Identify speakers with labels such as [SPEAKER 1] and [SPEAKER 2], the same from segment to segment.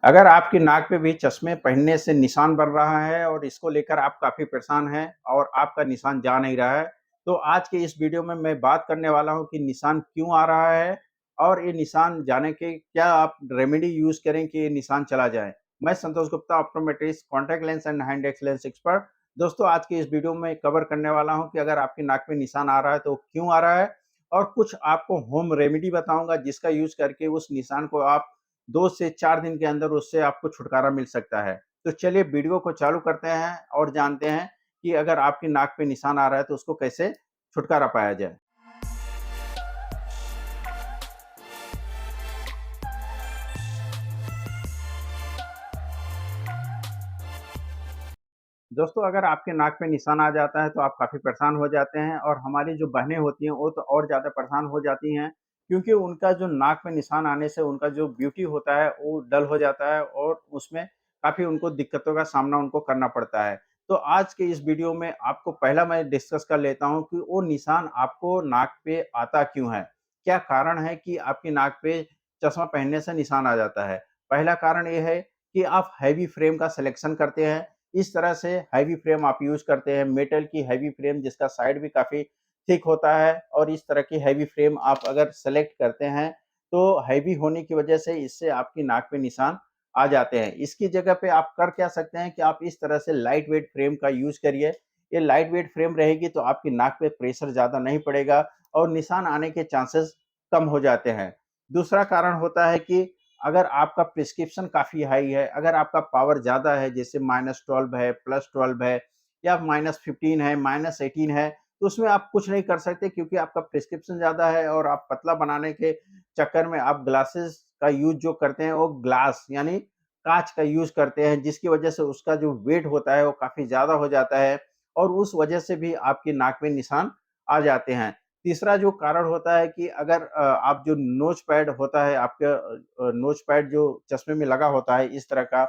[SPEAKER 1] अगर आपकी नाक पे भी चश्मे पहनने से निशान बन रहा है और इसको लेकर आप काफ़ी परेशान हैं और आपका निशान जा नहीं रहा है, तो आज के इस वीडियो में मैं बात करने वाला हूँ कि निशान क्यों आ रहा है और ये निशान जाने के क्या आप रेमेडी यूज़ करें कि ये निशान चला जाए। मैं Santosh Gupta, optometrist, contact lens and hand excellence expert. दोस्तों, आज के इस वीडियो में कवर करने वाला हूँ कि अगर आपकी नाक में निशान आ रहा है तो क्यों आ रहा है और कुछ आपको होम रेमेडी बताऊँगा जिसका यूज़ करके उस निशान को आप 2 से 4 दिन के अंदर उससे आपको छुटकारा मिल सकता है। तो चलिए वीडियो को चालू करते हैं और जानते हैं कि अगर आपकी नाक पे निशान आ रहा है तो उसको कैसे छुटकारा पाया जाए। दोस्तों, अगर आपके नाक पे निशान आ जाता है तो आप काफ़ी परेशान हो जाते हैं और हमारी जो बहनें होती हैं वो तो और ज़्यादा परेशान हो जाती हैं, क्योंकि उनका जो नाक में निशान आने से उनका जो ब्यूटी होता है वो डल हो जाता है और उसमें काफ़ी उनको दिक्कतों का सामना उनको करना पड़ता है। तो आज के इस वीडियो में आपको पहला मैं डिस्कस कर लेता हूँ कि वो निशान आपको नाक पे आता क्यों है? क्या कारण है कि आपकी नाक पे चश्मा पहनने से निशान आ जाता है? पहला कारण ये है कि आप हेवी फ्रेम का सिलेक्शन करते हैं। इस तरह से हैवी फ्रेम आप यूज़ करते हैं, मेटल की हैवी फ्रेम जिसका साइड भी काफ़ी थिक होता है और इस तरह की हैवी फ्रेम आप अगर सेलेक्ट करते हैं, तो हैवी होने की वजह से इससे आपकी नाक पे निशान आ जाते हैं। इसकी जगह पे आप कर क्या सकते हैं कि आप इस तरह से लाइट वेट फ्रेम का यूज़ करिए। ये लाइट वेट फ्रेम रहेगी तो आपकी नाक पे प्रेशर ज़्यादा नहीं पड़ेगा और निशान आने के चांसेस कम हो जाते हैं। दूसरा कारण होता है कि अगर आपका प्रिस्क्रिप्शन काफ़ी हाई है, अगर आपका पावर ज़्यादा है जैसे -12 है, +12 है या -15 है, -18 है, तो उसमें आप कुछ नहीं कर सकते क्योंकि आपका प्रिस्क्रिप्शन ज़्यादा है और आप पतला बनाने के चक्कर में आप ग्लासेस का यूज़ जो करते हैं वो ग्लास यानी काँच का यूज़ करते हैं जिसकी वजह से उसका जो वेट होता है वो काफ़ी ज़्यादा हो जाता है और उस वजह से भी आपकी नाक में निशान आ जाते हैं। तीसरा जो कारण होता है कि अगर आप जो नोज़ पैड होता है आपके नोज़ पैड जो चश्मे में लगा होता है इस तरह का,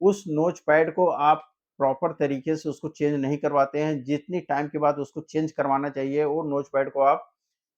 [SPEAKER 1] उस नोज़ पैड को आप प्रॉपर तरीके से उसको चेंज नहीं करवाते हैं, जितनी टाइम के बाद उसको चेंज करवाना चाहिए, वो नोज़ पैड को आप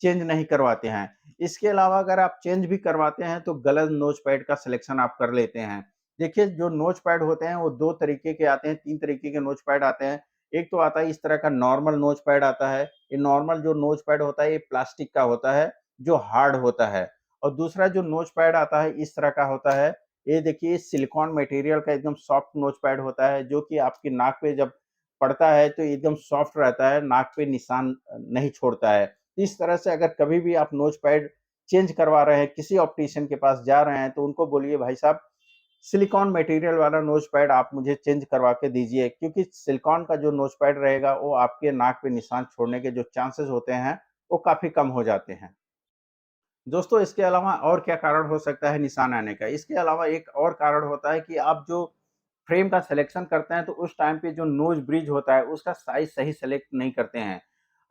[SPEAKER 1] चेंज नहीं करवाते हैं। इसके अलावा अगर आप चेंज भी करवाते हैं, तो गलत नोज़ पैड का सिलेक्शन आप कर लेते हैं। देखिए, जो नोज़ पैड होते हैं, वो 2 तरीके के आते हैं, 3 तरीके के नोज़ पैड आते हैं। एक तो आता है इस तरह का नॉर्मल नोज़ पैड आता है। ये नॉर्मल जो नोज़ पैड होता है, ये प्लास्टिक का होता है, जो हार्ड होता है। और दूसरा जो नोज़ पैड आता है, इस तरह का होता है। ये देखिए सिलिकॉन मटेरियल का एकदम सॉफ्ट नोज़ पैड होता है, जो कि आपकी नाक पे जब पड़ता है, तो एकदम सॉफ्ट रहता है, नाक पे निशान नहीं छोड़ता है। इस तरह से अगर कभी भी आप नोज़ पैड चेंज करवा रहे हैं, किसी ऑप्टिशियन के पास जा रहे हैं, तो उनको बोलिए भाई साहब सिलिकॉन मटेरियल वाला नोज़ पैड आप मुझे चेंज करवा के दीजिए क्योंकि सिलिकॉन का जो नोज़ पैड रहेगा, वो आपके नाक पे निशान छोड़ने के जो चांसेस होते हैं, वो काफ़ी कम हो जाते हैं। दोस्तों, इसके अलावा और क्या कारण हो सकता है निशान आने का? इसके अलावा एक और कारण होता है कि आप जो फ्रेम का सिलेक्शन करते हैं, तो उस टाइम पे जो नोज़ ब्रिज होता है, उसका साइज़ सही सेलेक्ट नहीं करते हैं।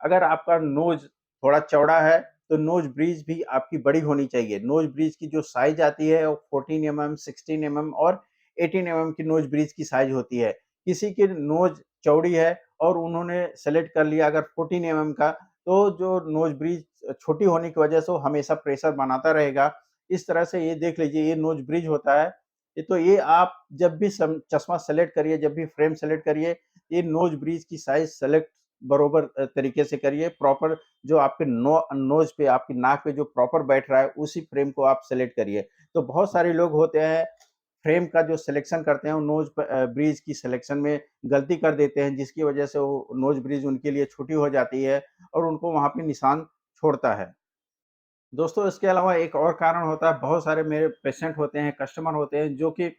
[SPEAKER 1] अगर आपका नोज़ थोड़ा चौड़ा है, तो नोज़ ब्रिज भी आपकी बड़ी होनी चाहिए। नोज़ ब्रिज की जो साइज़ आती है, वो 14 एमएम, 16 एमएम और 18 एमएम की नोज़ ब्रिज की साइज़ होती है। किसी की नोज़ चौड़ी है और उन्होंने सेलेक्ट कर लिया अगर 14 एमएम का, तो जो नोज़ ब्रिज छोटी होने की वजह से वो हमेशा प्रेशर बनाता रहेगा। इस तरह से ये देख लीजिए, ये नोज़ ब्रिज होता है। तो ये आप जब भी चश्मा सेलेक्ट करिए, जब भी फ्रेम सेलेक्ट करिए, ये नोज़ ब्रिज की साइज़ सेलेक्ट बरोबर तरीके से करिए। प्रॉपर जो आपके नोज़ पे, आपकी नाक पे जो प्रॉपर बैठ रहा है, उसी फ्रेम को आप सेलेक्ट करिए। तो बहुत सारे लोग होते हैं, फ्रेम का जो सिलेक्शन करते हैं, वो ब्रिज की सिलेक्शन में गलती कर देते हैं, जिसकी वजह से वो नोज़ ब्रिज उनके लिए छोटी हो जाती है और उनको वहाँ पे निशान छोड़ता है। दोस्तों, इसके अलावा एक और कारण होता है, बहुत सारे मेरे पेशेंट होते हैं, कस्टमर होते हैं जो कि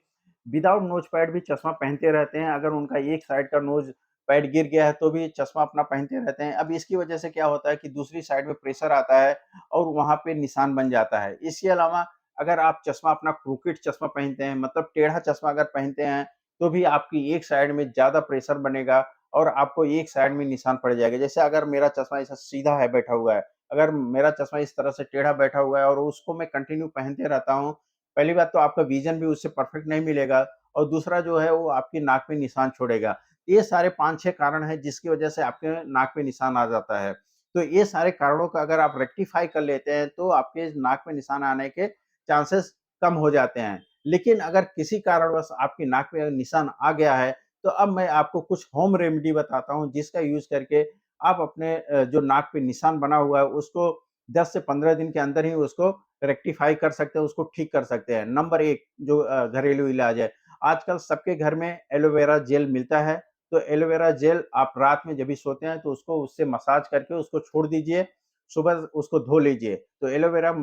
[SPEAKER 1] विदाउट नोज़ पैड भी चश्मा पहनते रहते हैं। अगर उनका एक साइड का नोज़ पैड गिर गया है तो भी चश्मा अपना पहनते रहते हैं। अब इसकी वजह से क्या होता है कि दूसरी साइड में प्रेशर आता है और वहाँ पे निशान बन जाता है। इसके अलावा अगर आप चश्मा अपना क्रूकेड चश्मा पहनते हैं, मतलब टेढ़ा चश्मा अगर पहनते हैं, तो भी आपकी एक साइड में ज़्यादा प्रेशर बनेगा और आपको एक साइड में निशान पड़ जाएगा। जैसे अगर मेरा चश्मा ऐसा सीधा है, बैठा हुआ है, अगर मेरा चश्मा इस तरह से टेढ़ा बैठा हुआ है और उसको मैं कंटिन्यू पहनते रहता हूँ, पहली बात तो आपका विज़न भी उससे परफेक्ट नहीं मिलेगा और दूसरा जो है वो आपकी नाक में निशान छोड़ेगा। ये सारे 5-6 कारण हैं जिसकी वजह से आपके नाक में निशान आ जाता है। तो ये सारे कारणों का अगर आप रेक्टिफ़ाई कर लेते हैं तो आपके नाक में निशान आने के चांसेस कम हो जाते हैं। लेकिन अगर किसी कारणवश आपकी नाक पे निशान आ गया है, तो अब मैं आपको कुछ होम रेमेडी बताता हूँ जिसका यूज़ करके आप अपने जो नाक पे निशान बना हुआ है उसको 10 से 15 दिन के अंदर ही उसको रेक्टिफ़ाई कर सकते हैं, उसको ठीक कर सकते हैं। नंबर 1 जो घरेलू इलाज है, आजकल सबके घर में एलोवेरा जेल मिलता है, तो एलोवेरा जेल आप रात में जब भी सोते हैं तो उसको उससे मसाज करके उसको छोड़ दीजिए, सुबह उसको धो लीजिए। तो एलोवेरा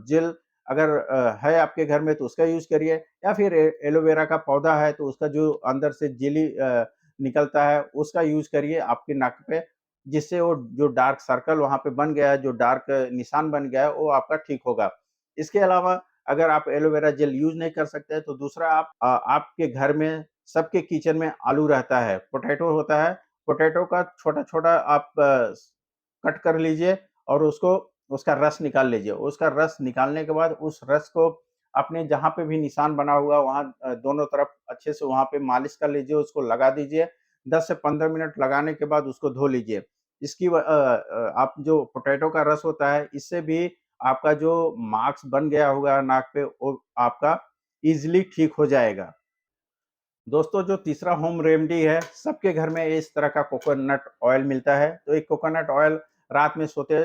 [SPEAKER 1] जेल अगर है आपके घर में तो उसका यूज़ करिए या फिर एलोवेरा का पौधा है तो उसका जो अंदर से जेली निकलता है उसका यूज़ करिए आपकी नाक पे, जिससे वो जो डार्क सर्कल वहाँ पे बन गया है, जो डार्क निशान बन गया है वो आपका ठीक होगा। इसके अलावा अगर आप एलोवेरा जेल यूज़ नहीं कर सकते तो दूसरा आपके घर में सबके किचन में आलू रहता है, पोटैटो होता है, पोटैटो का छोटा-छोटा आप कट कर लीजिए और उसको उसका रस निकाल लीजिए। उसका रस निकालने के बाद उस रस को अपने जहाँ पे भी निशान बना हुआ है वहाँ दोनों तरफ अच्छे से वहाँ पे मालिश कर लीजिए, उसको लगा दीजिए। 10 से 15 मिनट लगाने के बाद उसको धो लीजिए। आप जो पोटैटो का रस होता है इससे भी आपका जो मार्क्स बन गया होगा नाक पे वो आपका ईज़िली ठीक हो जाएगा। दोस्तों जो तीसरा होम रेमेडी है, सबके घर में इस तरह का कोकोनट ऑयल मिलता है। तो एक कोकोनट ऑयल रात में सोते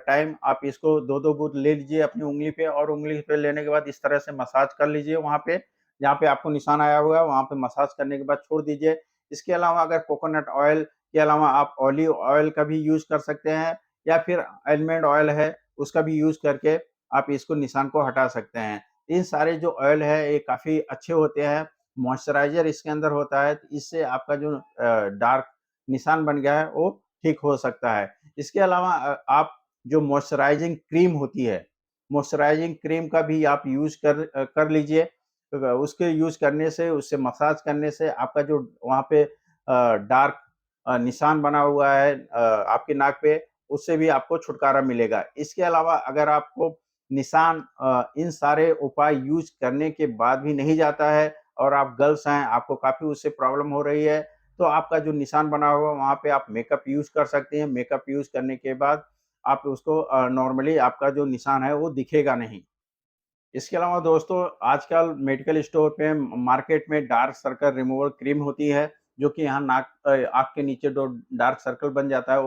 [SPEAKER 1] टाइम आप इसको 2-2 बूँद ले लीजिए अपनी उँगली पे और उँगली पे लेने के बाद इस तरह से मसाज कर लीजिए वहाँ पे, जहाँ पे आपको निशान आया हुआ है, वहाँ पे मसाज करने के बाद छोड़ दीजिए। इसके अलावा अगर कोकोनट ऑयल के अलावा आप ऑलिव ऑयल का भी यूज़ कर सकते हैं या फिर आलमंड ऑयल है, उसका भी यूज़ करके आप इसको निशान को हटा सकते हैं। इन सारे जो ऑयल है, ये काफ़ी अच्छे होते हैं। मॉइस्चराइज़र इसके अंदर होता है, तो इससे आपका जो डार्क निशान बन गया है, वो ठीक हो सकता है। इसके अलावा आप जो मॉइस्चराइज़िंग क्रीम होती है, मॉइस्चराइज़िंग क्रीम का भी आप यूज़ कर लीजिए। उसके यूज़ करने से, उससे मसाज करने से आपका जो वहाँ पे डार्क निशान बना हुआ है आपकी नाक पे, उससे भी आपको छुटकारा मिलेगा। इसके अलावा अगर आपको निशान इन सारे उपाय यूज़ करने के बाद भी नहीं जाता है और आप गर्ल्स हैं, आपको काफ़ी उससे प्रॉब्लम हो रही है, तो आपका जो निशान बना हुआ है, वहाँ पे आप मेकअप यूज़ कर सकते हैं। मेकअप यूज़ करने के बाद आप उसको नॉर्मली आपका जो निशान है, वो दिखेगा नहीं। इसके अलावा दोस्तों आजकल मेडिकल स्टोर पे मार्केट में डार्क सर्कल रिमूवल क्रीम होती है, जो कि यहाँ आँख के नीचे जो डार्क सर्कल बन जाता है,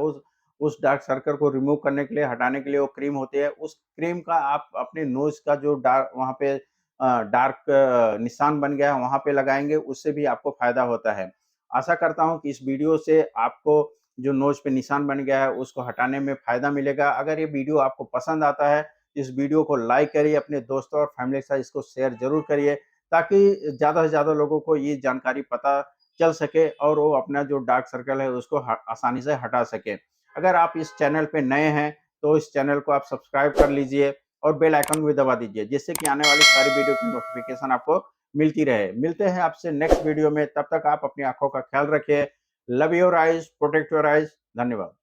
[SPEAKER 1] उस डार्क सर्कल को रिमूव करने के लिए, हटाने के लिए वो क्रीम होती है। उस क्रीम का आप अपने नोज़ का जो वहाँ पे डार्क निशान बन गया है, वहाँ पे लगाएँगे, उससे भी आपको फ़ायदा होता है। आशा करता हूँ कि इस वीडियो से आपको जो नोज़ पे निशान बन गया है, उसको हटाने में फ़ायदा मिलेगा। अगर ये वीडियो आपको पसंद आता है इस वीडियो को लाइक करिए, अपने दोस्तों और फैमिली के साथ इसको शेयर ज़रूर करिए, ताकि ज़्यादा से ज़्यादा लोगों को ये जानकारी पता चल सके और वो अपना जो डार्क सर्कल है उसको आसानी से हटा सकें। अगर आप इस चैनल पे नए हैं, तो इस चैनल को आप सब्सक्राइब कर लीजिए और बेल आइकन भी दबा दीजिए, जिससे कि आने वाली सारी वीडियो की नोटिफ़िकेशन आपको मिलती रहे। मिलते हैं आपसे नेक्स्ट वीडियो में, तब तक आप अपनी आँखों का ख्याल रखिए। Love your eyes, protect your eyes. धन्यवाद।